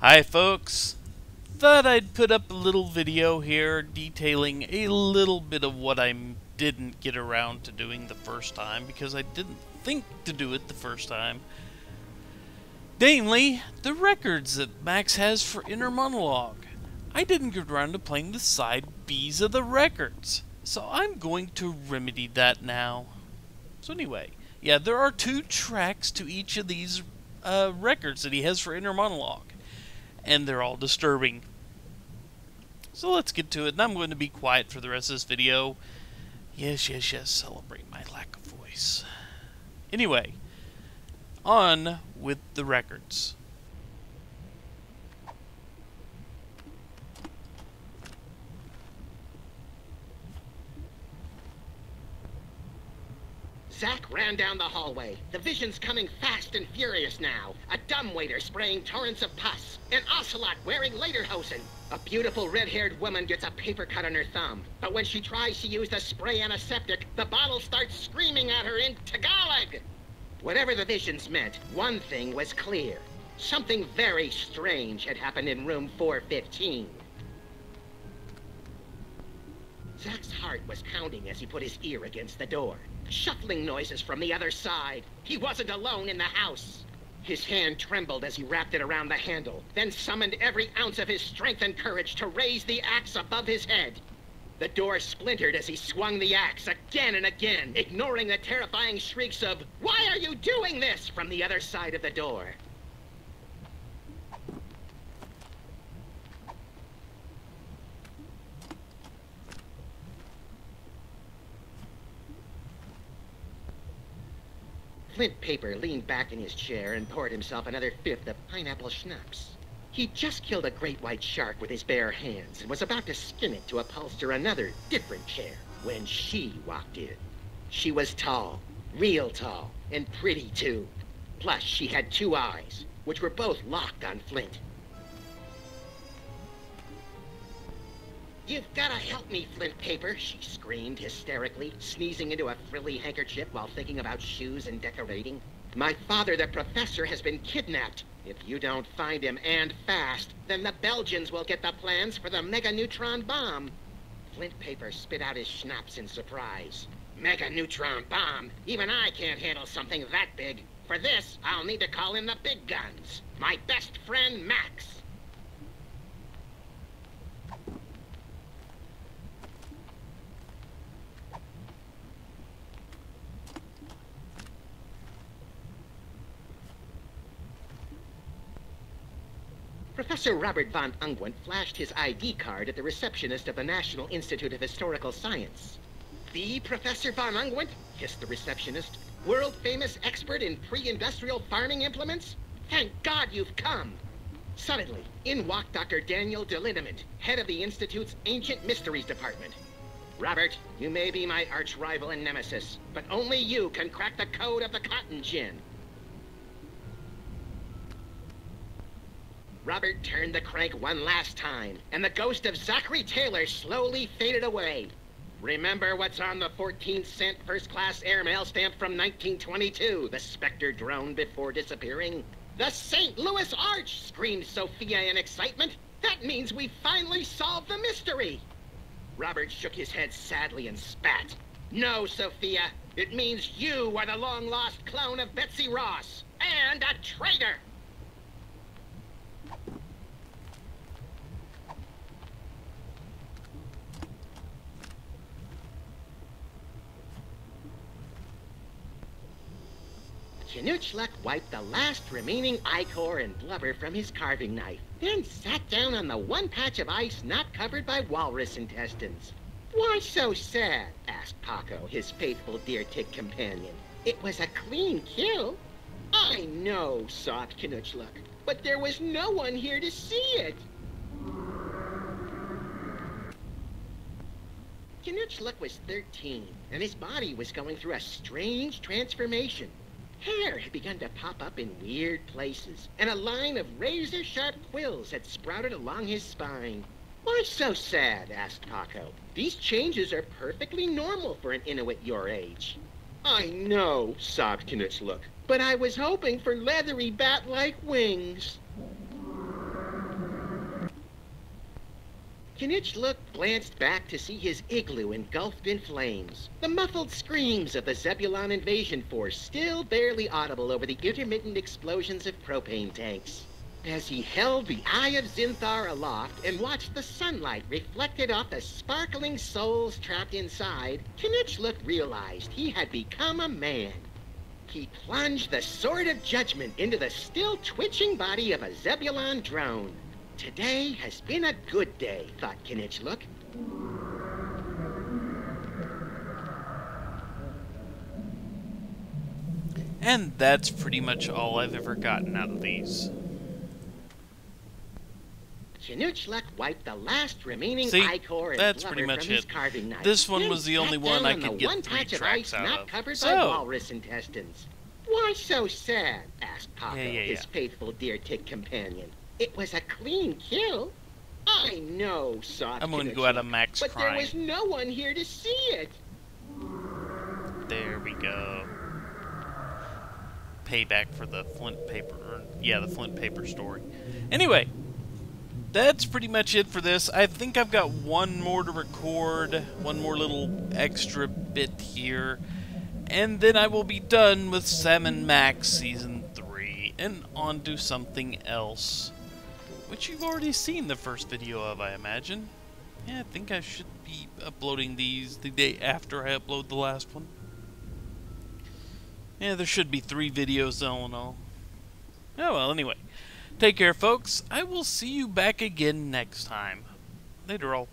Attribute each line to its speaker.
Speaker 1: Hi folks, thought I'd put up a little video here detailing a little bit of what I didn't get around to doing the first time because I didn't think to do it the first time. Namely, the records that Max has for Inner Monologue. I didn't get around to playing the side Bs of the records, so I'm going to remedy that now. So anyway, yeah, there are 2 tracks to each of these records that he has for Inner Monologue. And they're all disturbing. So let's get to it, and I'm going to be quiet for the rest of this video. Yes, celebrate my lack of voice. Anyway, on with the records.
Speaker 2: Zack ran down the hallway. The vision's coming fast and furious now. A dumbwaiter spraying torrents of pus. An ocelot wearing lederhosen. A beautiful red-haired woman gets a paper cut on her thumb. But when she tries to use the spray antiseptic, the bottle starts screaming at her in Tagalog. Whatever the visions meant, one thing was clear. Something very strange had happened in room 415. Zack's heart was pounding as he put his ear against the door. Shuffling noises from the other side. He wasn't alone in the house. His hand trembled as he wrapped it around the handle, then summoned every ounce of his strength and courage to raise the axe above his head. The door splintered as he swung the axe again and again, ignoring the terrifying shrieks of, "Why are you doing this?" from the other side of the door. Flint Paper leaned back in his chair and poured himself another fifth of pineapple schnapps. He'd just killed a great white shark with his bare hands and was about to skin it to upholster another, different chair when she walked in. She was tall, real tall, and pretty too. Plus, she had 2 eyes, which were both locked on Flint. "You've gotta help me, Flint Paper," she screamed hysterically, sneezing into a frilly handkerchief while thinking about shoes and decorating. "My father, the professor, has been kidnapped. If you don't find him, and fast, then the Belgians will get the plans for the mega-neutron bomb." Flint Paper spit out his schnapps in surprise. "Mega-neutron bomb? Even I can't handle something that big. For this, I'll need to call in the big guns. My best friend, Max." Professor Robert von Ungwent flashed his ID card at the receptionist of the National Institute of Historical Science. "The Professor von Ungwent?" hissed the receptionist. "World-famous expert in pre-industrial farming implements? Thank God you've come!" Suddenly, in walked Dr. Daniel DeLindemann, head of the Institute's Ancient Mysteries Department. "Robert, you may be my arch-rival and nemesis, but only you can crack the code of the cotton gin." Robert turned the crank one last time, and the ghost of Zachary Taylor slowly faded away. "Remember what's on the 14-cent first-class airmail stamp from 1922, the Spectre droned before disappearing. "The St. Louis Arch!" screamed Sophia in excitement. "That means we finally solved the mystery!" Robert shook his head sadly and spat. "No, Sophia. It means you are the long-lost clone of Betsy Ross, and a traitor!" Knutschluck wiped the last remaining ichor and blubber from his carving knife, then sat down on the one patch of ice not covered by walrus intestines. "Why so sad?" asked Paco, his faithful deer-tick companion. "It was a clean kill." "I know," sobbed Knutschluck, "but there was no one here to see it." Knutschluck was 13, and his body was going through a strange transformation. Hair had begun to pop up in weird places, and a line of razor-sharp quills had sprouted along his spine. "Why so sad?" asked Paco. "These changes are perfectly normal for an Inuit your age." "I know," sobbed Knutschluck, "but I was hoping for leathery bat-like wings." Knitchlook glanced back to see his igloo engulfed in flames. The muffled screams of the Zebulon invasion force still barely audible over the intermittent explosions of propane tanks. As he held the Eye of Zinthar aloft and watched the sunlight reflected off the sparkling souls trapped inside, Knitchlook realized he had become a man. He plunged the sword of judgment into the still twitching body of a Zebulon drone. Today has been a good day, thought Knitchlook.
Speaker 1: And that's pretty much all I've ever gotten out of these.
Speaker 2: Knitchlook wiped the last remaining
Speaker 1: See,
Speaker 2: ichor and
Speaker 1: that's
Speaker 2: blubber
Speaker 1: pretty much
Speaker 2: from his
Speaker 1: it.
Speaker 2: carving knife.
Speaker 1: This one
Speaker 2: Then
Speaker 1: was the only
Speaker 2: sat
Speaker 1: one
Speaker 2: down
Speaker 1: I
Speaker 2: on
Speaker 1: could
Speaker 2: the
Speaker 1: get
Speaker 2: one
Speaker 1: 3
Speaker 2: patch of
Speaker 1: tracks
Speaker 2: ice
Speaker 1: out
Speaker 2: not
Speaker 1: of.
Speaker 2: covered by
Speaker 1: So,
Speaker 2: walrus intestines. Why so sad? Asked Papa,
Speaker 1: Yeah.
Speaker 2: his faithful deer tick companion. It was a clean kill. I know, sobbed
Speaker 1: I'm going to go
Speaker 2: Knitchlook,
Speaker 1: out of Max
Speaker 2: but
Speaker 1: crying.
Speaker 2: there was no one here to see it.
Speaker 1: There we go. Payback for the Flint paper, the Flint paper story. Anyway, that's pretty much it for this. I think I've got one more to record, one more little extra bit here, and then I will be done with Sam and Max Season 3, and on to something else, which you've already seen the first video of, I imagine. Yeah, I think I should be uploading these the day after I upload the last one. Yeah, there should be 3 videos all in all. Oh well, anyway. Take care, folks. I will see you back again next time. Later, all.